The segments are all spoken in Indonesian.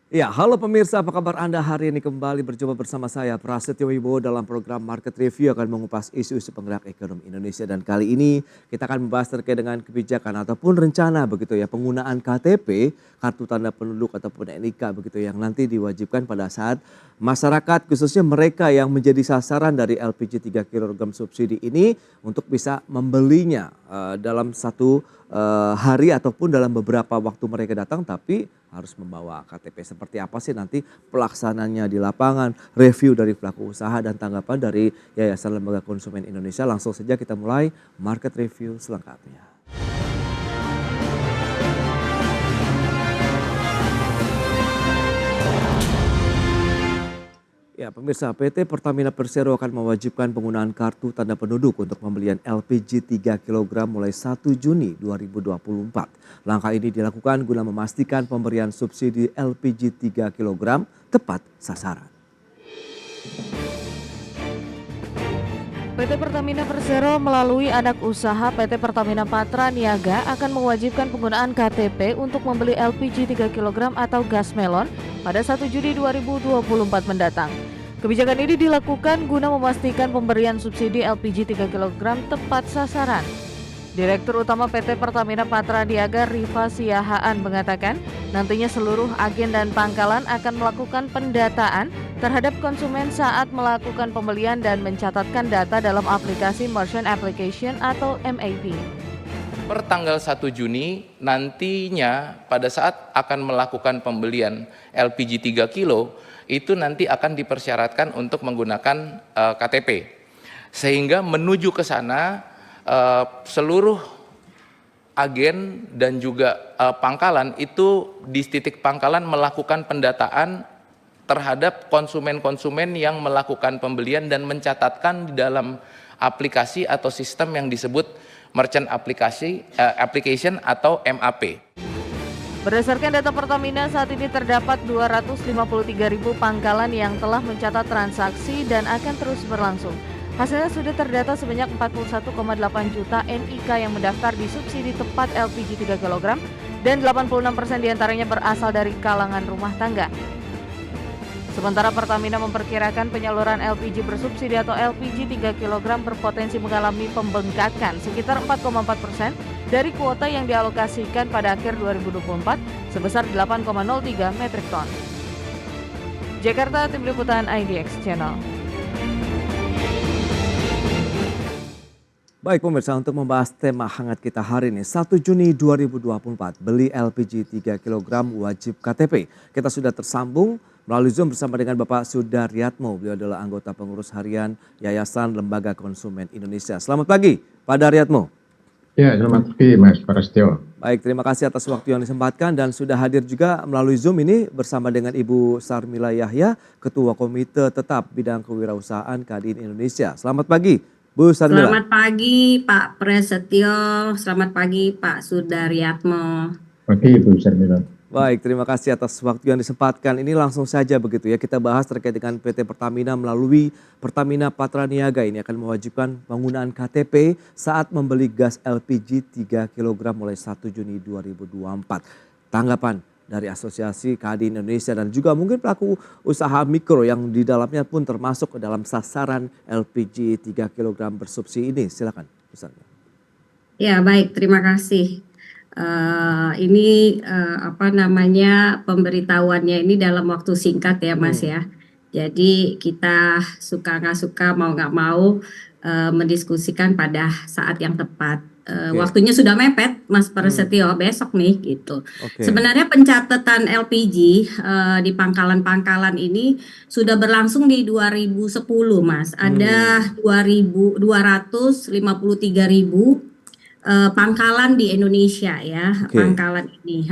Ya, halo pemirsa, apa kabar Anda hari ini kembali berjumpa bersama saya Prasetyo Wibowo dalam program Market Review akan mengupas isu-isu penggerak ekonomi Indonesia dan kali ini kita akan membahas terkait dengan kebijakan ataupun rencana begitu ya penggunaan KTP, kartu tanda penduduk ataupun NIK begitu yang nanti diwajibkan pada saat masyarakat khususnya mereka yang menjadi sasaran dari LPG 3 kg subsidi ini untuk bisa membelinya dalam satu hari ataupun dalam beberapa waktu mereka datang tapi harus membawa KTP. Seperti apa sih nanti pelaksananya di lapangan, review dari pelaku usaha dan tanggapan dari Yayasan Lembaga Konsumen Indonesia. Langsung saja kita mulai market review selengkapnya. Ya, pemirsa, PT Pertamina Persero akan mewajibkan penggunaan kartu tanda penduduk untuk pembelian LPG 3 kg mulai 1 Juni 2024. Langkah ini dilakukan guna memastikan pemberian subsidi LPG 3 kg tepat sasaran. PT Pertamina Persero melalui anak usaha PT Pertamina Patra Niaga akan mewajibkan penggunaan KTP untuk membeli LPG 3 kg atau gas melon pada 1 Juni 2024 mendatang. Kebijakan ini dilakukan guna memastikan pemberian subsidi LPG 3 kg tepat sasaran. Direktur Utama PT Pertamina Patra Niaga Rifa Siahaan mengatakan, nantinya seluruh agen dan pangkalan akan melakukan pendataan terhadap konsumen saat melakukan pembelian dan mencatatkan data dalam aplikasi Merchant Application atau MAP. Per tanggal 1 Juni nantinya pada saat akan melakukan pembelian LPG 3 kilo itu nanti akan dipersyaratkan untuk menggunakan KTP. Sehingga menuju ke sana seluruh agen dan juga pangkalan itu di titik pangkalan melakukan pendataan terhadap konsumen-konsumen yang melakukan pembelian dan mencatatkan di dalam aplikasi atau sistem yang disebut Merchant Application atau MAP. Berdasarkan data Pertamina, saat ini terdapat 253.000 pangkalan yang telah mencatat transaksi dan akan terus berlangsung. Hasilnya sudah terdata sebanyak 41,8 juta NIK yang mendaftar di subsidi tepat LPG 3 kg dan 86% diantaranya berasal dari kalangan rumah tangga. Sementara Pertamina memperkirakan penyaluran LPG bersubsidi atau LPG 3 kg berpotensi mengalami pembengkakan sekitar 4,4% dari kuota yang dialokasikan pada akhir 2024 sebesar 8,03 metrik ton. Jakarta, Tim Liputan IDX Channel. Baik pemirsa, untuk membahas tema hangat kita hari ini 1 Juni 2024 beli LPG 3 kg wajib KTP. Kita sudah tersambung melalui Zoom bersama dengan Bapak Sudaryatmo. Beliau adalah anggota pengurus harian Yayasan Lembaga Konsumen Indonesia. Selamat pagi Pak Daryatmo. Ya, selamat pagi Mas Prasetyo. Baik, terima kasih atas waktu yang disempatkan dan sudah hadir juga melalui Zoom ini bersama dengan Ibu Sarmila Yahya, Ketua Komite Tetap Bidang Kewirausahaan Kadin Indonesia. Selamat pagi Bu Sarmila. Selamat pagi Pak Prasetyo, selamat pagi Pak Sudaryatmo. Pagi Bu Sarmila. Baik, terima kasih atas waktu yang disempatkan. Ini langsung saja begitu ya, kita bahas terkait dengan PT Pertamina melalui Pertamina Patra Niaga ini akan mewajibkan penggunaan KTP saat membeli gas LPG 3 kg mulai 1 Juni 2024. Tanggapan dari Asosiasi Kadin Indonesia dan juga mungkin pelaku usaha mikro yang di dalamnya pun termasuk ke dalam sasaran LPG 3 kg bersubsidi ini. Silakan, Ustaz. Ya baik, terima kasih. Ini pemberitahuannya ini dalam waktu singkat ya Mas ya. Jadi kita suka nggak suka mau nggak mau mendiskusikan pada saat yang tepat. Waktunya sudah mepet Mas Prasetyo, besok nih gitu. Sebenarnya pencatatan LPG di pangkalan-pangkalan ini sudah berlangsung di 2010 Mas. Ada 253.000 pangkalan di Indonesia ya, pangkalan ini.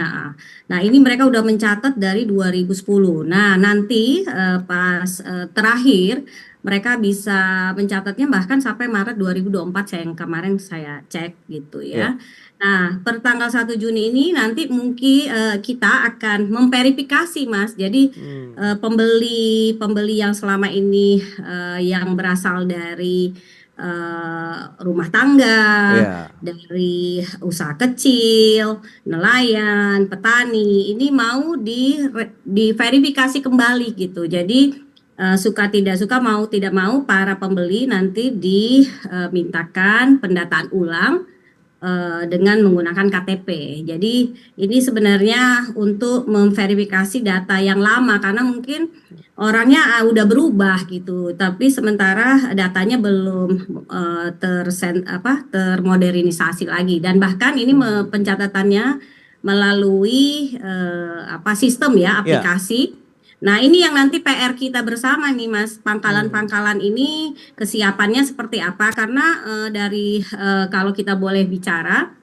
Nah ini mereka udah mencatat dari 2010. Nah nanti pas terakhir mereka bisa mencatatnya bahkan sampai Maret 2024 yang kemarin saya cek gitu ya. Nah per tanggal 1 Juni ini nanti mungkin kita akan memverifikasi Mas. Jadi pembeli yang selama ini yang berasal dari rumah tangga, Ya. dari usaha kecil, nelayan, petani, ini mau diverifikasi kembali gitu. Jadi suka tidak suka, mau tidak mau, para pembeli nanti dimintakan pendataan ulang dengan menggunakan KTP. Jadi ini sebenarnya untuk memverifikasi data yang lama, karena mungkin orangnya udah berubah gitu, tapi sementara datanya belum termodernisasi lagi, dan bahkan ini pencatatannya melalui sistem ya, Ya. aplikasi. Nah, ini yang nanti PR kita bersama nih, Mas. Pangkalan-pangkalan ini kesiapannya seperti apa? Karena dari kalau kita boleh bicara,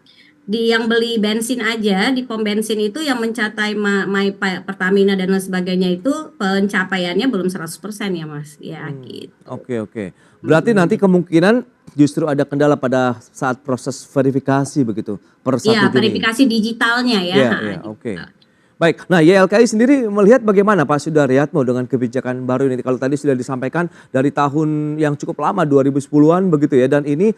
yang beli bensin aja di pom bensin itu yang mencapai My Pertamina dan lain sebagainya itu pencapaiannya belum 100% ya, Mas. Ya, gitu. Oke. Berarti nanti kemungkinan justru ada kendala pada saat proses verifikasi begitu per 1 Iya, Juni. verifikasi digitalnya ya. Iya, oke. Baik, nah YLKI sendiri melihat bagaimana Pak Sudaryatmo dengan kebijakan baru ini? Kalau tadi sudah disampaikan dari tahun yang cukup lama 2010-an begitu ya, dan ini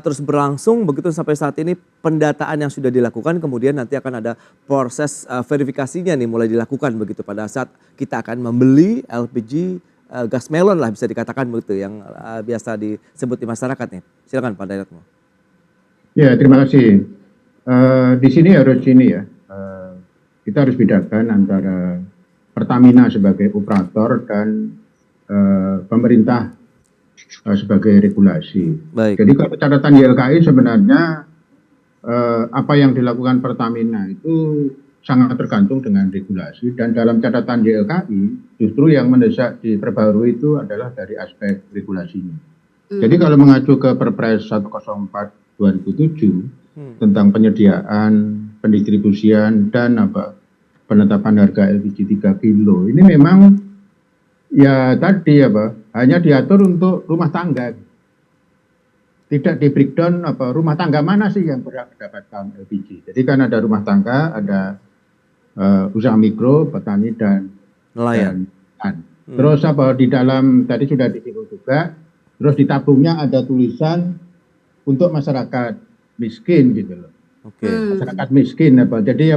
terus berlangsung begitu sampai saat ini, pendataan yang sudah dilakukan, kemudian nanti akan ada proses verifikasinya nih mulai dilakukan begitu pada saat kita akan membeli LPG gas melon lah bisa dikatakan begitu yang biasa disebut di masyarakat nih. Silakan Pak Daryatmo. Ya, terima kasih. Di sini harus ini ya, kita harus bedakan antara Pertamina sebagai operator dan pemerintah sebagai regulasi. Baik. Jadi kalau catatan YLKI sebenarnya apa yang dilakukan Pertamina itu sangat tergantung dengan regulasi, dan dalam catatan YLKI justru yang mendesak diperbarui itu adalah dari aspek regulasinya. Jadi kalau mengacu ke Perpres 104/2007 tentang penyediaan, pendistribusian dan penetapan harga LPG 3 kilo, ini memang ya tadi hanya diatur untuk rumah tangga, tidak di breakdown rumah tangga mana sih yang berhak mendapatkan LPG. Jadi kan ada rumah tangga, ada usaha mikro, petani dan Nelayan. Terus di dalam tadi sudah disinggung juga, terus di tabungnya ada tulisan untuk masyarakat miskin gitu loh. Oke. Masyarakat miskin jadi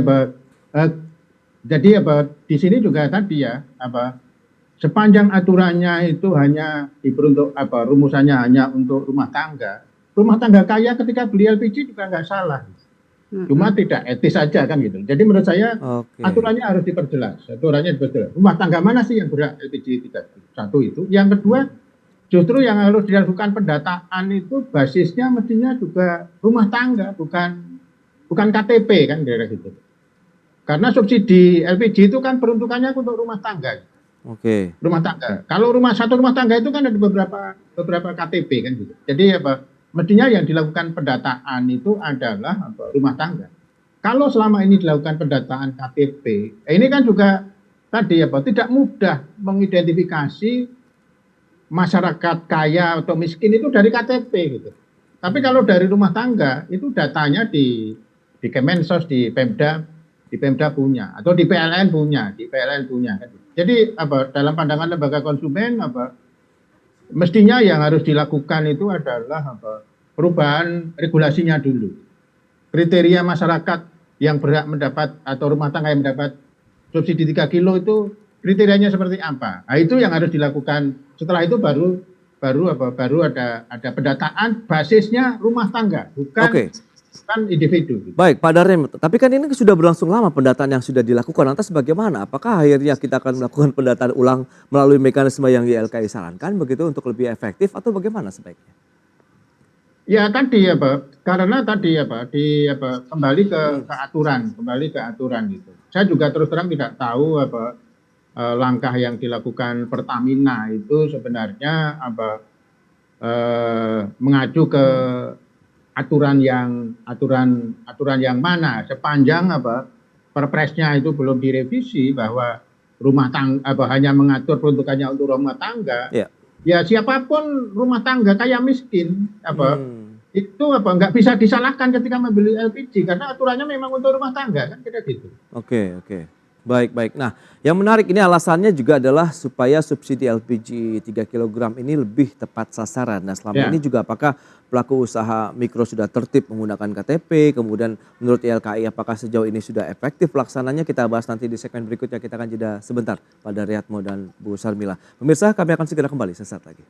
di sini juga tadi ya sepanjang aturannya itu hanya diperuntuk rumusannya hanya untuk rumah tangga kaya ketika beli LPG juga nggak salah, cuma tidak etis aja kan gitu. Jadi menurut saya aturannya harus diperjelas, rumah tangga mana sih yang berhak LPG 3 satu itu. Yang kedua, justru yang harus dilakukan pendataan itu basisnya mestinya juga rumah tangga, bukan KTP kan kira-kira gitu. Karena subsidi LPG itu kan peruntukannya untuk rumah tangga. Oke. Rumah tangga. Kalau satu rumah tangga itu kan ada beberapa KTP kan gitu. Jadi mestinya yang dilakukan pendataan itu adalah rumah tangga. Kalau selama ini dilakukan pendataan KTP, ini kan juga tadi tidak mudah mengidentifikasi masyarakat kaya atau miskin itu dari KTP gitu. Tapi kalau dari rumah tangga itu datanya di Kemensos, di Pemda punya, atau di PLN punya, Jadi dalam pandangan lembaga konsumen mestinya yang harus dilakukan itu adalah perubahan regulasinya dulu. Kriteria masyarakat yang berhak mendapat atau rumah tangga yang mendapat subsidi 3 kilo itu kriterianya seperti apa? Nah, itu yang harus dilakukan. Setelah itu baru ada pendataan basisnya rumah tangga, bukan individu. Baik, Pak Daryatmo, tapi kan ini sudah berlangsung lama pendataan yang sudah dilakukan. Lantas bagaimana? Apakah akhirnya kita akan melakukan pendataan ulang melalui mekanisme yang YLKI sarankan begitu untuk lebih efektif, atau bagaimana sebaiknya? Ya tadi karena tadi kembali ke aturan gitu. Saya juga terus terang tidak tahu langkah yang dilakukan Pertamina itu sebenarnya mengacu ke aturan yang mana, sepanjang Perpresnya itu belum direvisi bahwa rumah tangga hanya mengatur peruntukannya untuk rumah tangga. Ya siapapun rumah tangga kaya miskin itu nggak bisa disalahkan ketika membeli LPG karena aturannya memang untuk rumah tangga kan, kira gitu. Oke. Baik, baik. Nah, yang menarik ini alasannya juga adalah supaya subsidi LPG 3 kg ini lebih tepat sasaran. Nah, selama ini Ya. juga apakah pelaku usaha mikro sudah tertib menggunakan KTP, kemudian menurut YLKI apakah sejauh ini sudah efektif pelaksananya? Kita bahas nanti di segmen berikutnya. Kita akan jeda sebentar pada Riyatmo dan Bu Sarmila. Pemirsa, kami akan segera kembali sesaat lagi.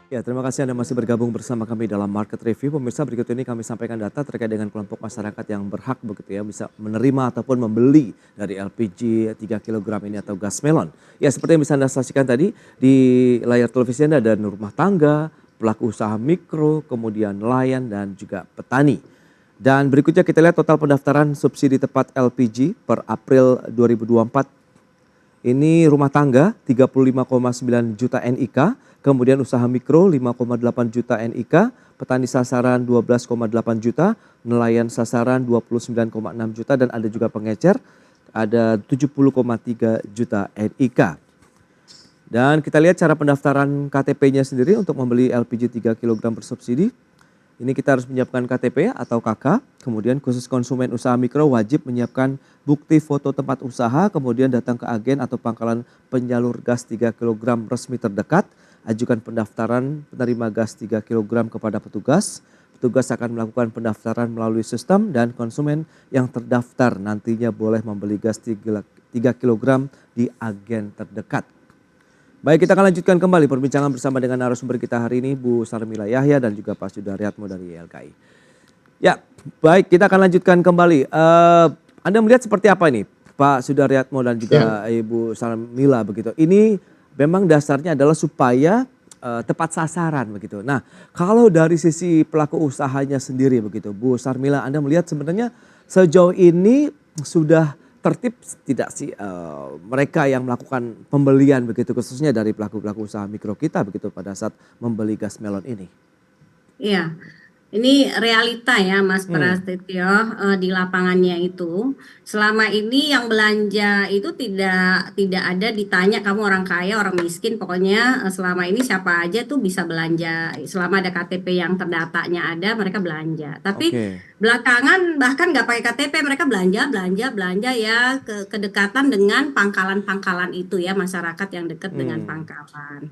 Ya, terima kasih Anda masih bergabung bersama kami dalam Market Review. Pemirsa, berikut ini kami sampaikan data terkait dengan kelompok masyarakat yang berhak begitu ya bisa menerima ataupun membeli dari LPG 3 kg ini atau gas melon. Ya, seperti yang bisa Anda saksikan tadi di layar televisi Anda ada rumah tangga, pelaku usaha mikro, kemudian nelayan dan juga petani. Dan berikutnya kita lihat total pendaftaran subsidi tepat LPG per April 2024. Ini rumah tangga 35,9 juta NIK, kemudian usaha mikro 5,8 juta NIK, petani sasaran 12,8 juta, nelayan sasaran 29,6 juta dan ada juga pengecer ada 70,3 juta NIK. Dan kita lihat cara pendaftaran KTP-nya sendiri untuk membeli LPG 3 kg bersubsidi. Ini kita harus menyiapkan KTP atau KK, kemudian khusus konsumen usaha mikro wajib menyiapkan bukti foto tempat usaha, kemudian datang ke agen atau pangkalan penyalur gas 3 kg resmi terdekat, ajukan pendaftaran penerima gas 3 kg kepada petugas. Petugas akan melakukan pendaftaran melalui sistem dan konsumen yang terdaftar nantinya boleh membeli gas 3 kg di agen terdekat. Baik, kita akan lanjutkan kembali perbincangan bersama dengan narasumber kita hari ini, Bu Sarmila Yahya dan juga Pak Sudaryatmo dari YLKI. Ya, baik, kita akan lanjutkan kembali. Anda melihat seperti apa ini, Pak Sudaryatmo dan juga Ibu Sarmila begitu. Ini memang dasarnya adalah supaya tepat sasaran begitu. Nah, kalau dari sisi pelaku usahanya sendiri begitu, Bu Sarmila, Anda melihat sebenarnya sejauh ini sudah tertib tidak sih mereka yang melakukan pembelian begitu khususnya dari pelaku-pelaku usaha mikro kita begitu pada saat membeli gas melon ini? Iya, ini realita ya Mas Prasetyo, di lapangannya itu selama ini yang belanja itu tidak ada ditanya kamu orang kaya orang miskin, pokoknya selama ini siapa aja tuh bisa belanja selama ada KTP yang terdatanya ada mereka belanja. Tapi Oke. belakangan bahkan nggak pakai KTP mereka belanja ya kedekatan dengan pangkalan-pangkalan itu ya masyarakat yang dekat dengan pangkalan.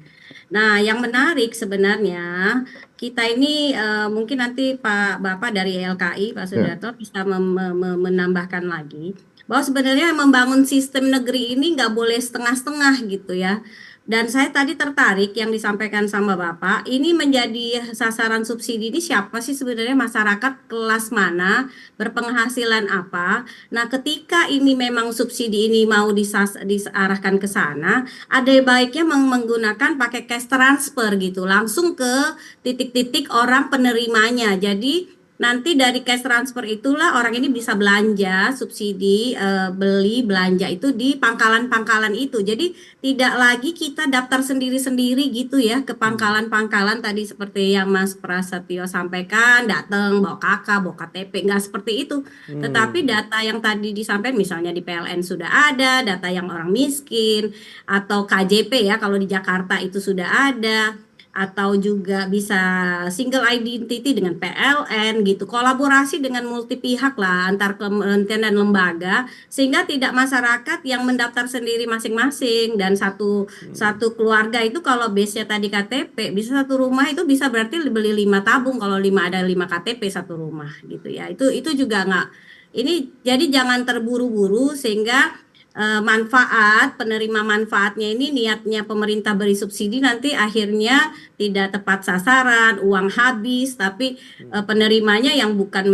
Nah, yang menarik sebenarnya kita ini mungkin nanti Bapak dari YLKI, Pak Sudarto bisa menambahkan lagi bahwa sebenarnya membangun sistem negeri ini nggak boleh setengah-setengah gitu ya. Dan saya tadi tertarik yang disampaikan sama Bapak, ini menjadi sasaran subsidi ini siapa sih sebenarnya masyarakat kelas mana, berpenghasilan apa. Nah, ketika ini memang subsidi ini mau diarahkan ke sana, ada baiknya menggunakan pakai cash transfer gitu, langsung ke titik-titik orang penerimanya. Jadi nanti dari cash transfer itulah orang ini bisa belanja subsidi beli belanja itu di pangkalan-pangkalan itu. Jadi tidak lagi kita daftar sendiri-sendiri gitu ya ke pangkalan-pangkalan tadi seperti yang Mas Prasetyo sampaikan, datang bawa KK, bawa KTP, nggak seperti itu. Tetapi data yang tadi disampaikan misalnya di PLN sudah ada, data yang orang miskin atau KJP ya kalau di Jakarta itu sudah ada. Atau juga bisa single identity dengan PLN gitu, kolaborasi dengan multi pihak lah antar kementerian dan lembaga sehingga tidak masyarakat yang mendaftar sendiri masing-masing dan satu keluarga itu kalau base-nya tadi KTP bisa satu rumah itu bisa berarti beli 5 tabung kalau ada 5 KTP satu rumah gitu ya. Itu juga nggak ini jadi jangan terburu-buru sehingga penerima manfaatnya ini niatnya pemerintah beri subsidi nanti akhirnya tidak tepat sasaran, uang habis, tapi penerimanya yang bukan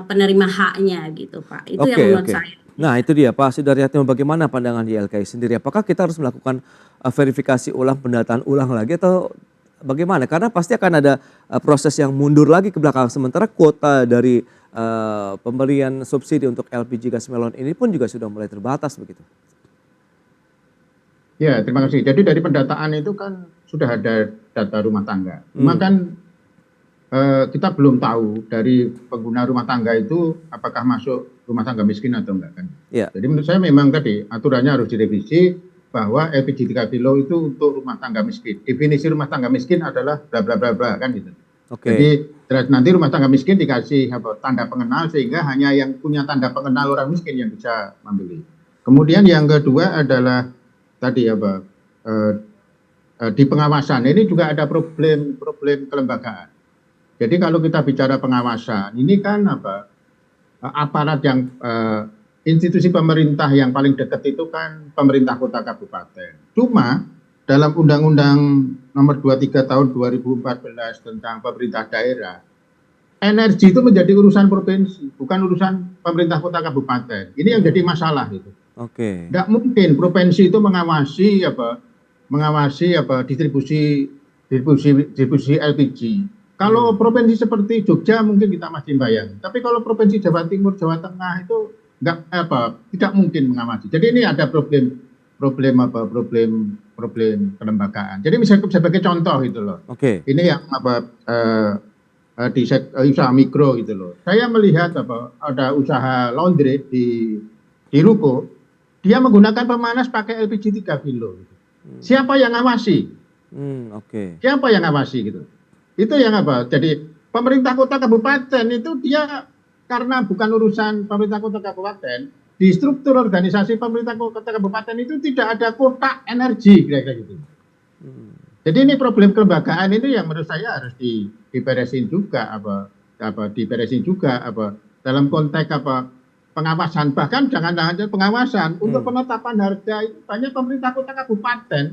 penerima haknya gitu Pak. Itu yang menurut saya. Nah itu dia Pak Sudaryatmo, bagaimana pandangan YLKI sendiri? Apakah kita harus melakukan verifikasi ulang, pendataan ulang lagi atau bagaimana? Karena pasti akan ada proses yang mundur lagi ke belakang. Sementara kuota dari pemberian subsidi untuk LPG gas melon ini pun juga sudah mulai terbatas begitu. Ya, terima kasih. Jadi dari pendataan itu kan sudah ada data rumah tangga. Cuma kan kita belum tahu dari pengguna rumah tangga itu apakah masuk rumah tangga miskin atau enggak kan. Ya. Jadi menurut saya memang tadi aturannya harus direvisi bahwa LPG 3 kilo itu untuk rumah tangga miskin. Definisi rumah tangga miskin adalah bla bla bla bla kan gitu. Oke. Jadi nanti rumah tangga miskin dikasih tanda pengenal sehingga hanya yang punya tanda pengenal orang miskin yang bisa membeli. Kemudian yang kedua adalah tadi di pengawasan ini juga ada problem kelembagaan. Jadi kalau kita bicara pengawasan ini kan aparat yang institusi pemerintah yang paling dekat itu kan pemerintah kota kabupaten. Cuma dalam Undang-Undang Nomor 23 Tahun 2014 tentang pemerintah daerah, energi itu menjadi urusan provinsi, bukan urusan pemerintah kota kabupaten. Ini yang jadi masalah itu. Oke. Tidak mungkin provinsi itu mengawasi distribusi LPG. Kalau provinsi seperti Jogja mungkin kita masih bayang. Tapi kalau provinsi Jawa Timur, Jawa Tengah itu tidak mungkin mengawasi. Jadi ini ada problem kelembagaan. Jadi misalnya sebagai contoh itu loh. Oke. Ini yang di usaha mikro gitu loh. Saya melihat ada usaha laundry di ruko, dia menggunakan pemanas pakai LPG 3 kilo. Siapa yang ngawasi? Oke. Siapa yang ngawasi gitu? Itu yang Jadi pemerintah kota kabupaten itu dia karena bukan urusan pemerintah kota kabupaten, di struktur organisasi pemerintah kota kabupaten itu tidak ada kotak energi kira-kira gitu. Jadi ini problem kelembagaan ini yang menurut saya harus diberesin juga dalam konteks pengawasan, bahkan jangan hanya pengawasan untuk penetapan harga itu banyak pemerintah kota kabupaten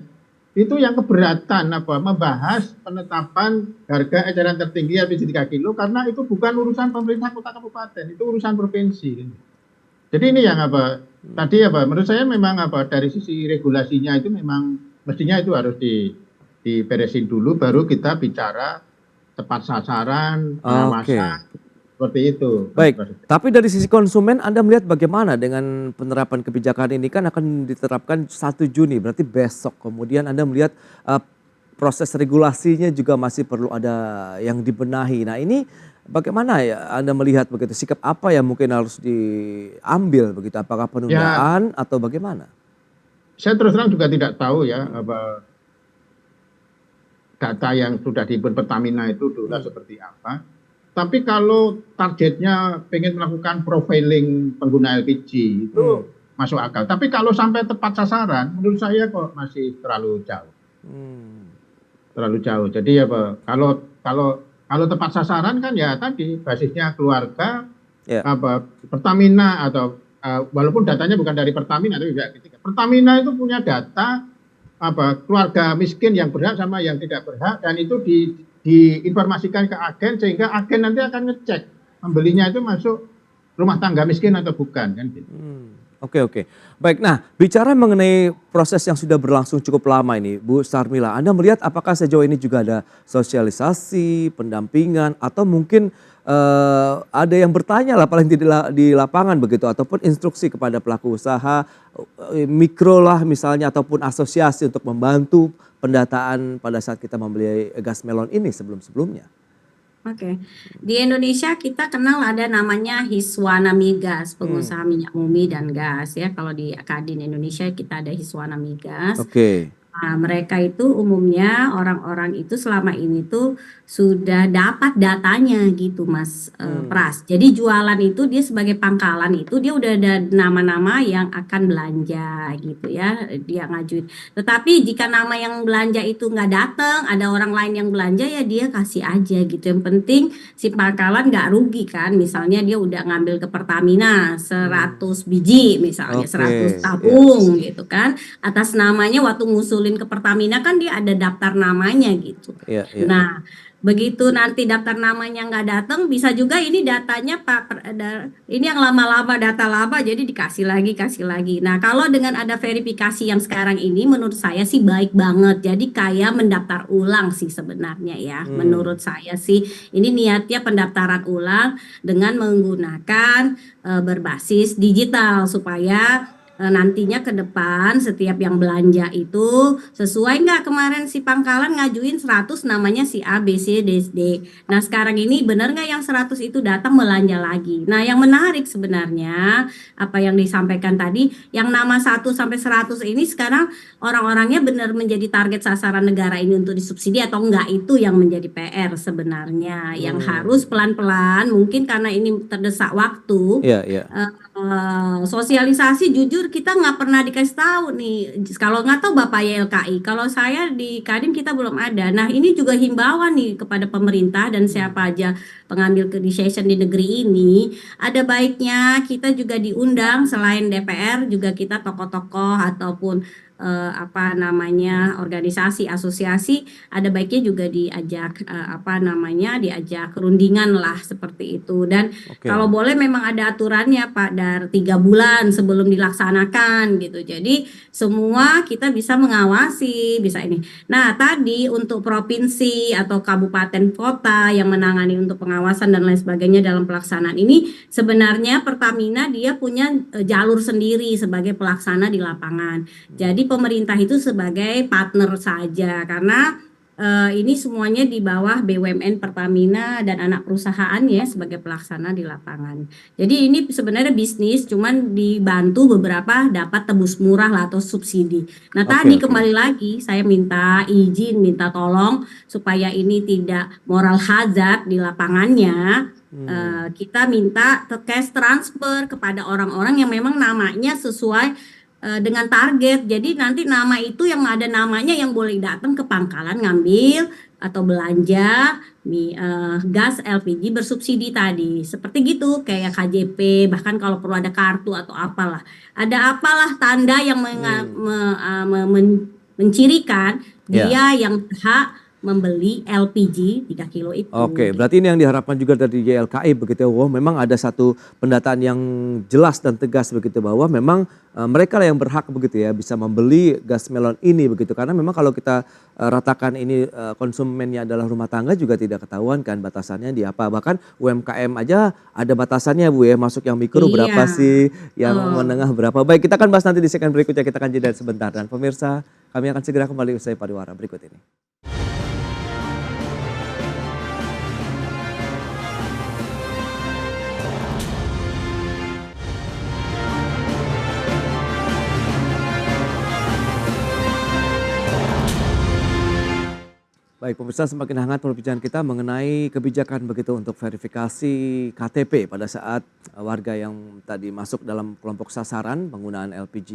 itu yang keberatan membahas penetapan harga eceran tertinggi LPG 3 kilo karena itu bukan urusan pemerintah kota kabupaten, itu urusan provinsi. Jadi ini yang tadi menurut saya memang dari sisi regulasinya itu memang mestinya itu harus diberesin dulu baru kita bicara tepat sasaran, pengawasan. Seperti itu. Baik, tapi dari sisi konsumen Anda melihat bagaimana dengan penerapan kebijakan ini kan akan diterapkan 1 Juni, berarti besok. Kemudian Anda melihat proses regulasinya juga masih perlu ada yang dibenahi. Nah ini bagaimana ya Anda melihat begitu, sikap apa yang mungkin harus diambil begitu, apakah penundaan atau bagaimana? Saya terus terang juga tidak tahu ya data yang sudah diinput Pertamina itu dulu seperti apa. Tapi kalau targetnya pengen melakukan profiling pengguna LPG itu masuk akal. Tapi kalau sampai tepat sasaran, menurut saya kok masih terlalu jauh. Terlalu jauh. Jadi kalau tepat sasaran kan ya tadi basisnya keluarga, Pertamina atau walaupun datanya bukan dari Pertamina, tapi juga Pertamina itu punya data keluarga miskin yang berhak sama yang tidak berhak dan itu diinformasikan ke agen sehingga agen nanti akan ngecek pembelinya itu masuk rumah tangga miskin atau bukan kan gitu. Oke. Baik, nah bicara mengenai proses yang sudah berlangsung cukup lama ini Bu Sarmila, Anda melihat apakah sejauh ini juga ada sosialisasi, pendampingan atau mungkin ada yang bertanya lah paling tidak di lapangan begitu ataupun instruksi kepada pelaku usaha mikro lah misalnya ataupun asosiasi untuk membantu pendataan pada saat kita membeli gas melon ini sebelum-sebelumnya. Oke. Di Indonesia kita kenal ada namanya Hiswana Migas, pengusaha minyak bumi dan gas ya. Kalau di Kadin Indonesia kita ada Hiswana Migas. Oke. Nah, mereka itu umumnya orang-orang itu selama ini tuh sudah dapat datanya gitu Mas Pras. Jadi jualan itu dia sebagai pangkalan itu dia udah ada nama-nama yang akan belanja gitu ya, dia ngajuin. Tetapi jika nama yang belanja itu nggak datang, ada orang lain yang belanja ya dia kasih aja gitu. Yang penting si pangkalan nggak rugi kan. Misalnya dia udah ngambil ke Pertamina 100 biji misalnya, 100 tabung gitu kan. Atas namanya waktu ngusulin ke Pertamina kan dia ada daftar namanya gitu. Nah begitu nanti daftar namanya nggak datang bisa juga ini datanya ini yang lama-lama data lama jadi dikasih lagi. Nah kalau dengan ada verifikasi yang sekarang ini menurut saya sih baik banget. Jadi kayak mendaftar ulang sih sebenarnya ya. Menurut saya sih ini niatnya pendaftaran ulang dengan menggunakan berbasis digital supaya nantinya ke depan setiap yang belanja itu sesuai nggak, kemarin si Pangkalan ngajuin 100 namanya si A, B, C, D, D. Nah sekarang ini benar nggak yang 100 itu datang belanja lagi. Nah yang menarik sebenarnya apa yang disampaikan tadi, yang nama 1 sampai 100 ini sekarang orang-orangnya benar menjadi target sasaran negara ini untuk disubsidi atau enggak, itu yang menjadi PR sebenarnya. Yang harus pelan-pelan, mungkin karena ini terdesak waktu, Iya, iya. sosialisasi jujur kita nggak pernah dikasih tahu nih. Kalau nggak tahu Bapak YLKI, kalau saya di Kadin kita belum ada. Nah ini juga himbauan nih kepada pemerintah dan siapa aja pengambil decision di negeri ini. Ada baiknya kita juga diundang, selain DPR juga kita tokoh-tokoh ataupun apa namanya organisasi asosiasi, ada baiknya juga diajak diajak rundingan lah seperti itu. Dan Oke. kalau boleh memang ada aturannya Pak, dari 3 bulan sebelum dilaksanakan gitu. Jadi semua kita bisa mengawasi, bisa ini. Nah tadi untuk provinsi atau kabupaten kota yang menangani untuk pengawasan dan lain sebagainya dalam pelaksanaan ini, sebenarnya Pertamina dia punya jalur sendiri sebagai pelaksana di lapangan. Jadi pemerintah itu sebagai partner saja, karena ini semuanya di bawah BUMN Pertamina dan anak perusahaannya sebagai pelaksana di lapangan. Jadi ini sebenarnya bisnis, cuman dibantu beberapa dapat tebus murah lah atau subsidi. Nah tadi kembali lagi saya minta izin, minta tolong supaya ini tidak moral hazard di lapangannya. Kita minta cash transfer kepada orang-orang yang memang namanya sesuai dengan target. Jadi nanti nama itu yang ada namanya yang boleh datang ke Pangkalan ngambil atau belanja gas LPG bersubsidi tadi. Seperti gitu kayak KJP, bahkan kalau perlu ada kartu atau apalah. Ada apalah tanda yang mencirikan dia yang berhak membeli LPG 3 kilo itu. Oke, berarti ini yang diharapkan juga dari YLKI begitu ya, memang ada satu pendataan yang jelas dan tegas begitu bahwa memang mereka lah yang berhak begitu ya bisa membeli gas melon ini begitu, karena memang kalau kita ratakan ini konsumennya adalah rumah tangga juga tidak ketahuan kan batasannya di apa, bahkan UMKM aja ada batasannya Bu ya, masuk yang mikro berapa sih, yang menengah berapa. Baik, kita akan bahas nanti di segmen berikutnya, kita akan jeda sebentar dan pemirsa kami akan segera kembali usai pariwara berikut ini. Baik pemirsa, semakin hangat perbincangan kita mengenai kebijakan begitu untuk verifikasi KTP pada saat warga yang tadi masuk dalam kelompok sasaran penggunaan LPG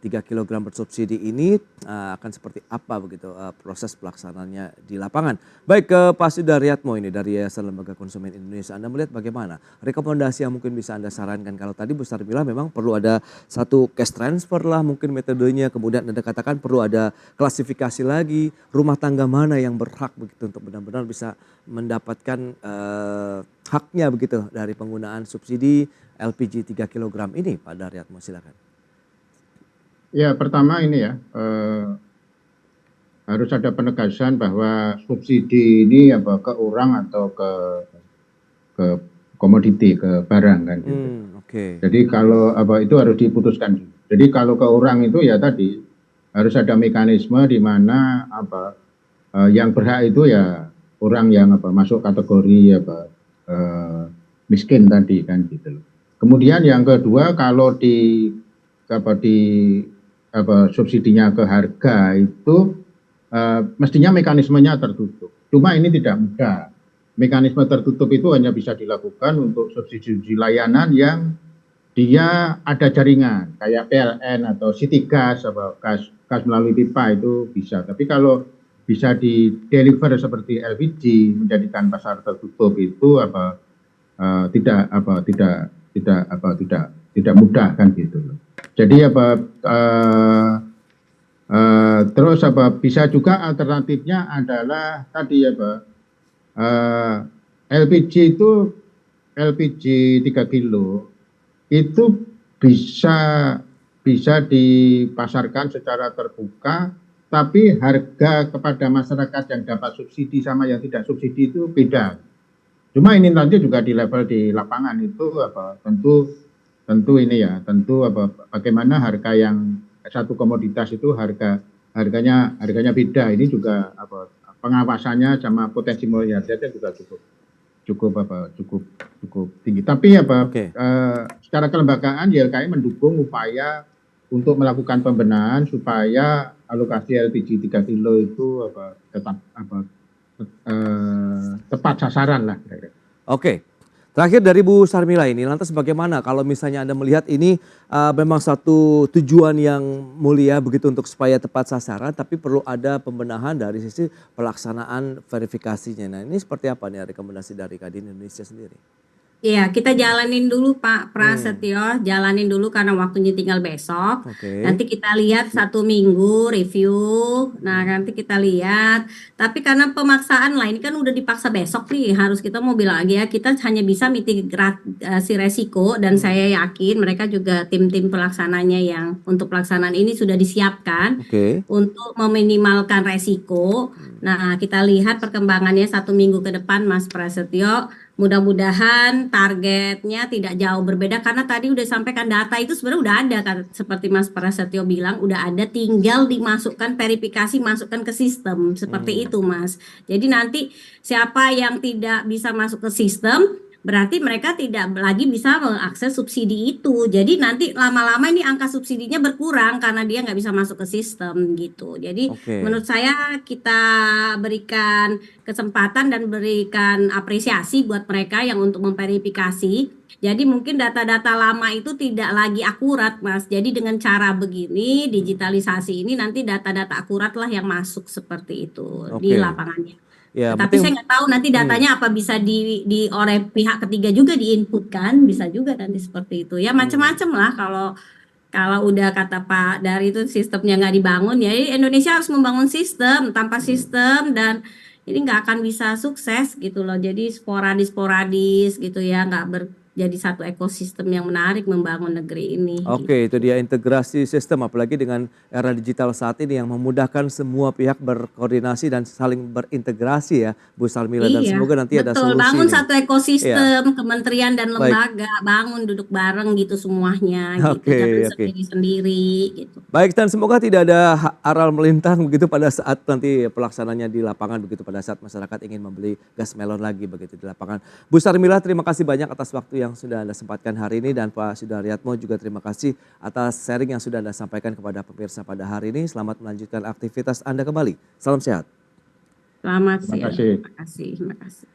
3 kg bersubsidi ini akan seperti apa begitu proses pelaksanaannya di lapangan. Baik ke Pak Sudaryatmo ini dari Yayasan Lembaga Konsumen Indonesia, Anda melihat bagaimana rekomendasi yang mungkin bisa Anda sarankan? Kalau tadi Bu Star bilang memang perlu ada satu cash transfer lah mungkin metodenya, kemudian Anda katakan perlu ada klasifikasi lagi rumah tangga mana yang berhak begitu untuk benar-benar bisa mendapatkan haknya begitu dari penggunaan subsidi LPG 3 kg ini. Pak Daryatmo silakan. Ya pertama ini ya harus ada penegasan bahwa subsidi ini ke orang atau ke komoditi, ke barang kan gitu. Jadi kalau itu harus diputuskan. Jadi kalau ke orang itu ya tadi harus ada mekanisme di mana yang berhak itu ya orang yang masuk kategori miskin tadi kan gitu. Kemudian yang kedua kalau subsidinya ke harga itu mestinya mekanismenya tertutup. Cuma ini tidak mudah. Mekanisme tertutup itu hanya bisa dilakukan untuk subsidi layanan yang dia ada jaringan kayak PLN atau City Gas, gas melalui pipa itu bisa. Tapi kalau bisa di deliver seperti LPG menjadikan pasar tertutup itu tidak mudah kan gitu. Jadi terus bisa juga alternatifnya adalah tadi LPG 3 kilo itu bisa dipasarkan secara terbuka, tapi harga kepada masyarakat yang dapat subsidi sama yang tidak subsidi itu beda. Cuma ini nanti juga di level di lapangan itu tentu tentu ini ya, tentu bagaimana harga yang satu komoditas itu harganya beda. Ini juga pengawasannya sama potensi melihatnya juga cukup tinggi. Tapi secara kelembagaan YLKI mendukung upaya untuk melakukan pembenahan supaya alokasi LPG 3 kilo itu tetap tepat sasaran lah. Oke. Terakhir dari Bu Sarmila ini, lantas bagaimana kalau misalnya Anda melihat ini memang satu tujuan yang mulia begitu untuk supaya tepat sasaran, tapi perlu ada pembenahan dari sisi pelaksanaan verifikasinya. Nah ini seperti apa nih rekomendasi dari Kadin Indonesia sendiri? Iya, kita jalanin dulu Pak Prasetyo, jalanin dulu karena waktunya tinggal besok. Nanti kita lihat 1 minggu review, nah nanti kita lihat. Tapi karena pemaksaan lah, ini kan udah dipaksa besok nih, harus kita mau bilang lagi ya, kita hanya bisa mitigasi resiko dan saya yakin mereka juga tim-tim pelaksananya yang untuk pelaksanaan ini sudah disiapkan untuk meminimalkan resiko. Nah kita lihat perkembangannya 1 minggu ke depan Mas Prasetyo. Mudah-mudahan targetnya tidak jauh berbeda karena tadi udah sampaikan data itu sebenarnya udah ada kan, seperti Mas Prasetyo bilang udah ada, tinggal dimasukkan verifikasi, masukkan ke sistem seperti itu Mas. Jadi nanti siapa yang tidak bisa masuk ke sistem berarti mereka tidak lagi bisa mengakses subsidi itu. Jadi nanti lama-lama ini angka subsidinya berkurang karena dia nggak bisa masuk ke sistem gitu. Jadi menurut saya kita berikan kesempatan dan berikan apresiasi buat mereka yang untuk memverifikasi. Jadi mungkin data-data lama itu tidak lagi akurat Mas. Jadi dengan cara begini, digitalisasi ini nanti data-data akurat lah yang masuk seperti itu di lapangannya. Ya, tapi saya nggak tahu nanti datanya apa bisa oleh pihak ketiga juga diinput kan, bisa juga nanti seperti itu. Ya macam-macam lah kalau udah kata Pak Dari itu sistemnya nggak dibangun ya Indonesia harus membangun sistem. Tanpa sistem dan ini nggak akan bisa sukses gitu loh. Jadi sporadis gitu ya, jadi satu ekosistem yang menarik membangun negeri ini. Oke, itu dia integrasi sistem apalagi dengan era digital saat ini yang memudahkan semua pihak berkoordinasi dan saling berintegrasi ya Bu Sarmila, dan semoga nanti ada solusi. Bangun satu ekosistem kementerian dan lembaga, bangun duduk bareng gitu semuanya gitu, jangan sendiri-sendiri gitu. Baik, dan semoga tidak ada aral melintang begitu pada saat nanti pelaksananya di lapangan begitu, pada saat masyarakat ingin membeli gas melon lagi begitu di lapangan. Bu Sarmila, terima kasih banyak atas waktu yang sudah Anda sempatkan hari ini, dan Pak Sudaryatmo juga terima kasih atas sharing yang sudah Anda sampaikan kepada pemirsa pada hari ini. Selamat melanjutkan aktivitas Anda kembali. Salam sehat. Selamat siang. Terima kasih.